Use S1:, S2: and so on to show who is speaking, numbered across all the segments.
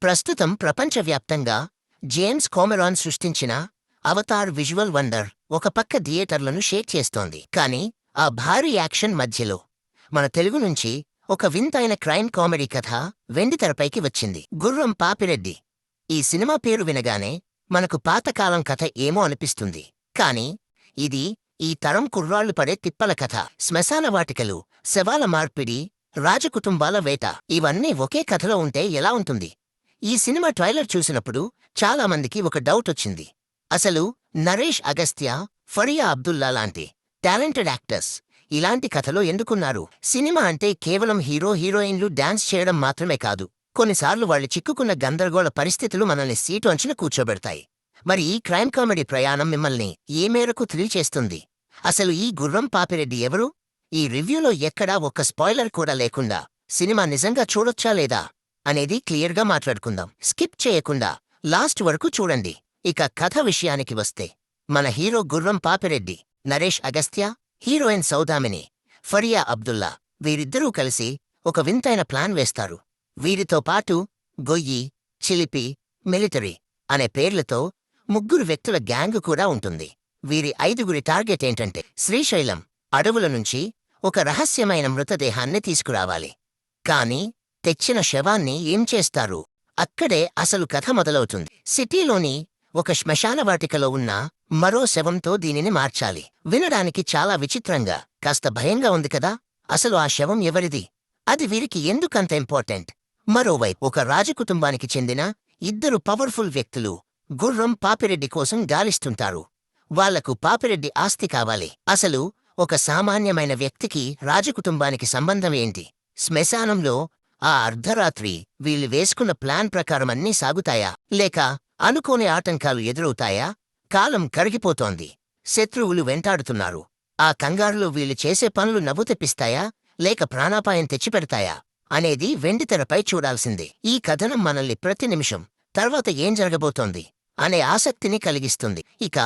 S1: ప్రస్తుతం ప్రపంచవ్యాప్తంగా James Cameron సృష్టించిన అవతార్ విజువల్ వండర్ ఒక పక్క థియేటర్లను షేక్ చేస్తోంది. కానీ ఆ భారీ యాక్షన్ మధ్యలో మన తెలుగు నుంచి ఒక వింతైన క్రైమ్ కామెడీ కథ వెండితెరపైకి వచ్చింది. గుర్రం పాపిరెడ్డి. ఈ సినిమా పేరు వినగానే మనకు పాతకాలం కథ ఏమో అనిపిస్తుంది. కాని ఇది ఈ తరం కుర్రాళ్లు పడే తిప్పల కథ. శ్మశాన వాటికలు, శవాల మార్పిడి, రాజకుటుంబాల వేట ఇవన్నీ ఒకే కథలో ఉంటే ఎలా ఉంటుంది? ఈ సినిమా ట్రైలర్ చూసినప్పుడు చాలా మందికి ఒక డౌట్ వచ్చింది. అసలు నరేష్ అగస్త్య, ఫరియా అబ్దుల్లా లాంటి టాలెంటెడ్ యాక్టర్స్ ఇలాంటి కథలో ఎందుకున్నారు? సినిమా అంటే కేవలం హీరో హీరోయిన్లు డాన్స్ చేయడం మాత్రమే కాదు. కొన్నిసార్లు వాళ్ళు చిక్కుకున్న గందరగోళ పరిస్థితులు మనల్ని సీటు అంచున కూర్చోబెడతాయి. మరి ఈ క్రైమ్ కామెడీ ప్రయాణం మిమ్మల్ని ఏ మేరకు థ్రిల్ చేస్తుంది? అసలు ఈ గుర్రం పాపిరెడ్డి ఎవరు? ఈ రివ్యూలో ఎక్కడా ఒక్క స్పాయిలర్ కూడా లేకుండా సినిమా నిజంగా చూడొచ్చా లేదా అనేది క్లియర్గా మాట్లాడుకుందాం. స్కిప్ చేయకుండా లాస్ట్ వరకు చూడండి. ఇక కథ విషయానికి వస్తే, మన హీరో గుర్రం పాపిరెడ్డి, నరేష్ అగస్త్య, హీరోయిన్ సౌదామిని, ఫరియా అబ్దుల్లా వీరిద్దరూ కలిసి ఒక వింతైన ప్లాన్ వేస్తారు. వీరితో పాటు గొయ్యి, చిలిపి, మిలిటరీ అనే పేర్లతో ముగ్గురు వ్యక్తుల గ్యాంగు కూడా ఉంటుంది. వీరి 5గురి టార్గెట్ ఏంటంటే, శ్రీశైలం అడవుల నుంచి ఒక రహస్యమైన మృతదేహాన్ని తీసుకురావాలి. కాని తెచ్చిన శవాన్ని ఏం చేస్తారు? అక్కడే అసలు కథ మొదలవుతుంది. సిటీలోని ఒక శ్మశానవాటికలో ఉన్న మరో శవంతో దీనిని మార్చాలి. వినడానికి చాలా విచిత్రంగా, కాస్త భయంగా ఉంది కదా? అసలు ఆ శవం ఎవరిది? అది వీరికి ఎందుకంత ఇంపార్టెంట్? మరోవైపు ఒక రాజకుటుంబానికి చెందిన 2 పవర్ఫుల్ వ్యక్తులు గుర్రం పాపిరెడ్డి కోసం గాలిస్తుంటారు. వాళ్లకు పాపిరెడ్డి ఆస్తి కావాలి. అసలు ఒక సామాన్యమైన వ్యక్తికి రాజకుటుంబానికి సంబంధం ఏంటి? శ్మశానంలో ఆ అర్ధరాత్రి వీళ్ళు వేసుకున్న ప్లాన్ ప్రకారం అన్నీ సాగుతాయా? లేక అనుకోని ఆటంకాలు ఎదురవుతాయా? కాలం కరిగిపోతోంది. శత్రువులు వెంటాడుతున్నారు. ఆ కంగారులో వీళ్ళు చేసే పనులు నవ్వు తెప్పిస్తాయా? లేక ప్రాణాపాయం తెచ్చిపెడతాయా? అనేది వెండితెరపై చూడాల్సిందే. ఈ కథనం మనల్ని ప్రతి నిమిషం తర్వాత ఏం జరగబోతోంది అనే ఆసక్తిని కలిగిస్తుంది. ఇక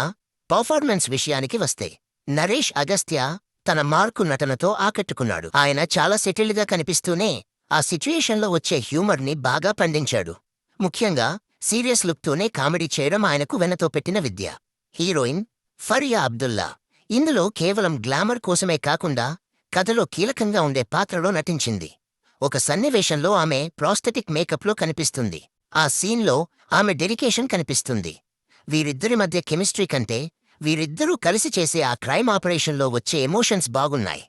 S1: పర్ఫార్మెన్స్ విషయానికి వస్తే, నరేష్ అగస్త్య తన మార్కు నటనతో ఆకట్టుకున్నాడు. ఆయన చాలా సెటిల్డ్గా కనిపిస్తూనే ఆ సిచ్యుయేషన్లో వచ్చే హ్యూమర్ని బాగా పండించాడు. ముఖ్యంగా సీరియస్ లుక్తోనే కామెడీ చేయడం ఆయనకు వెనతో పెట్టిన విద్య. హీరోయిన్ ఫరియా అబ్దుల్లా ఇందులో కేవలం గ్లామర్ కోసమే కాకుండా కథలో కీలకంగా ఉండే పాత్రలో నటించింది. ఒక సన్నివేశంలో ఆమె ప్రాస్థెటిక్ మేకప్లో కనిపిస్తుంది. ఆ సీన్లో ఆమె డెడికేషన్ కనిపిస్తుంది. వీరిద్దరి మధ్య కెమిస్ట్రీ కంటే వీరిద్దరూ కలిసి చేసే ఆ క్రైమ్ ఆపరేషన్లో వచ్చే ఎమోషన్స్ బాగున్నాయి.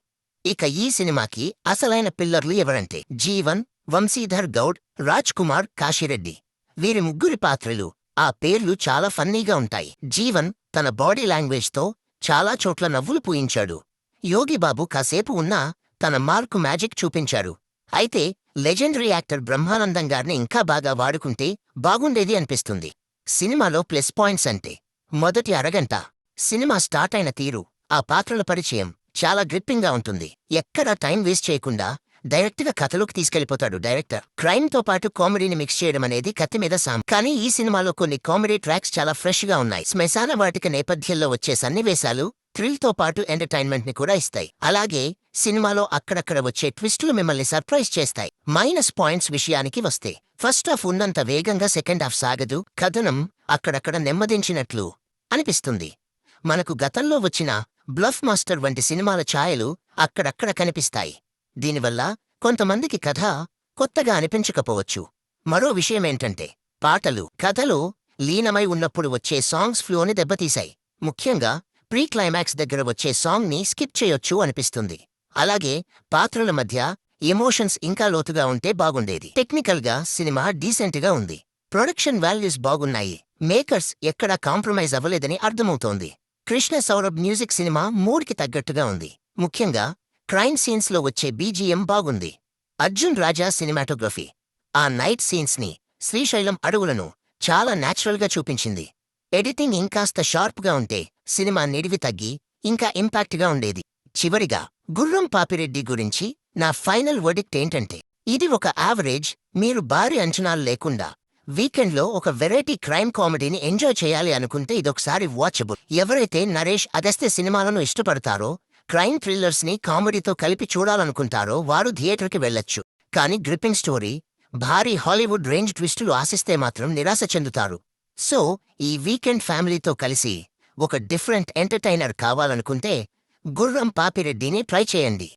S1: ఇక ఈ సినిమాకి అసలైన పిల్లర్లు ఎవరంటే, జీవన్, వంశీధర్ గౌడ్, రాజ్ కుమార్, కాశిరెడ్డి. వీరి ముగ్గురి పాత్రలు, ఆ పేర్లు చాలా ఫన్నీగా ఉంటాయి. జీవన్ తన బాడీ లాంగ్వేజ్తో చాలా చోట్ల నవ్వులు పూయించాడు. యోగిబాబు కాసేపు ఉన్నా తన మార్కు మ్యాజిక్ చూపించాడు. అయితే లెజెండరీ యాక్టర్ బ్రహ్మానందం గారిని ఇంకా బాగా వాడుకుంటే బాగుండేది అనిపిస్తుంది. సినిమాలో ప్లస్ పాయింట్స్ అంటే, మొదటి అరగంట సినిమా స్టార్ట్ అయిన తీరు, ఆ పాత్రల పరిచయం చాలా గ్రిప్పింగ్గా ఉంటుంది. ఎక్కడా టైం వేస్ట్ చేయకుండా డైరెక్ట్గా కథలోకి తీసుకెళ్లిపోతాడు డైరెక్టర్. క్రైమ్తో పాటు కామెడీని మిక్స్ చేయడం అనేది కత్తి మీద సాం. కానీ ఈ సినిమాలో కొన్ని కామెడీ ట్రాక్స్ చాలా ఫ్రెష్గా ఉన్నాయి. శ్మశాన వాటిక నేపథ్యంలో వచ్చే సన్నివేశాలు థ్రిల్తో పాటు ఎంటర్టైన్మెంట్ని కూడా ఇస్తాయి. అలాగే సినిమాలో అక్కడక్కడ వచ్చే ట్విస్టులు మిమ్మల్ని సర్ప్రైజ్ చేస్తాయి. మైనస్ పాయింట్స్ విషయానికి వస్తే, ఫస్ట్ హాఫ్ ఉన్నంత వేగంగా సెకండ్ హాఫ్ సాగదు. కథనం అక్కడక్కడ నెమ్మదించినట్లు అనిపిస్తుంది. మనకు గతంలో వచ్చిన బ్లఫ్ మాస్టర్ వంటి సినిమాల ఛాయలు అక్కడక్కడ కనిపిస్తాయి. దీనివల్ల కొంతమందికి కథ కొత్తగా అనిపించకపోవచ్చు. మరో విషయమేంటంటే, పాటలు కథలో లీనమై ఉన్నప్పుడు వచ్చే సాంగ్స్ ఫ్లోని దెబ్బతీశాయి. ముఖ్యంగా ప్రీ క్లైమాక్స్ దగ్గర వచ్చే సాంగ్ని స్కిప్ చేయొచ్చు అనిపిస్తుంది. అలాగే పాత్రల మధ్య ఎమోషన్స్ ఇంకా లోతుగా ఉంటే బాగుండేది. టెక్నికల్గా సినిమా డీసెంట్గా ఉంది. ప్రొడక్షన్ వాల్యూస్ బాగున్నాయి. మేకర్స్ ఎక్కడా కాంప్రమైజ్ అవ్వలేదని అర్థమవుతోంది. కృష్ణ సౌరభ్ మ్యూజిక్ సినిమా మూడ్కి తగ్గట్టుగా ఉంది. ముఖ్యంగా క్రైమ్ సీన్స్లో వచ్చే బీజిఎం బాగుంది. అర్జున్ రాజా సినిమాటోగ్రఫీ ఆ నైట్ సీన్స్ని, శ్రీశైలం అడవులను చాలా న్యాచురల్గా చూపించింది. ఎడిటింగ్ ఇంకాస్త షార్ప్గా ఉంటే సినిమా నిడివి తగ్గి ఇంకా ఇంపాక్ట్గా ఉండేది. చివరిగా గుర్రం పాపిరెడ్డి గురించి నా ఫైనల్ వర్డిక్ట్ ఏంటంటే, ఇది ఒక యావరేజ్, మీరు భారీ అంచనాలు లేకుండా వీకెండ్లో ఒక వెరైటీ క్రైమ్ కామెడీని ఎంజాయ్ చేయాలి అనుకుంటే ఇదొకసారి వాచబుల్. ఎవరైతే నరేష్ అగస్త్య సినిమాలను ఇష్టపడతారో, క్రైమ్ థ్రిల్లర్స్ని కామెడీతో కలిపి చూడాలనుకుంటారో వారు థియేటర్కి వెళ్లొచ్చు. కానీ గ్రిప్పింగ్ స్టోరీ, భారీ హాలీవుడ్ రేంజ్ ట్విస్టులు ఆశిస్తే మాత్రం నిరాశ చెందుతారు. సో ఈ వీకెండ్ ఫ్యామిలీతో కలిసి ఒక డిఫరెంట్ ఎంటర్టైనర్ కావాలనుకుంటే గుర్రం పాపిరెడ్డిని ట్రై చేయండి.